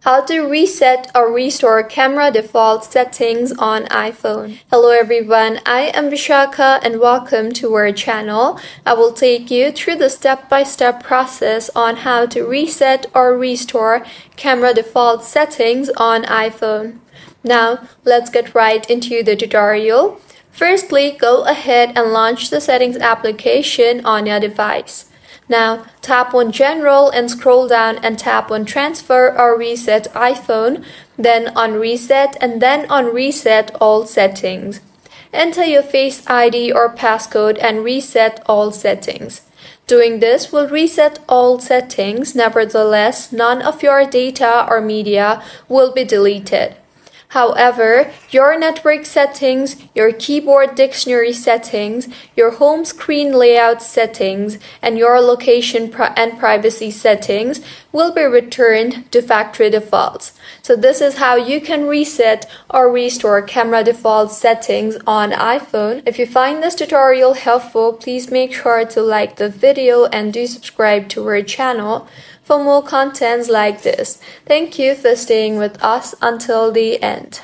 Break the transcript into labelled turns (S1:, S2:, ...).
S1: How to reset or restore camera default settings on iPhone. Hello everyone, I am Vishaka and welcome to our channel. I will take you through the step-by-step process on how to reset or restore camera default settings on iPhone. Now, let's get right into the tutorial. Firstly, go ahead and launch the settings application on your device. Now, tap on General and scroll down and tap on Transfer or Reset iPhone, then on Reset and then on Reset All Settings. Enter your Face ID or passcode and reset all settings. Doing this will reset all settings, nevertheless, none of your data or media will be deleted. However, your network settings, your keyboard dictionary settings, your home screen layout settings, and your location and privacy settings will be returned to factory defaults. So this is how you can reset or restore camera default settings on iPhone. If you find this tutorial helpful, please make sure to like the video and do subscribe to our channel for more contents like this. Thank you for staying with us until the end.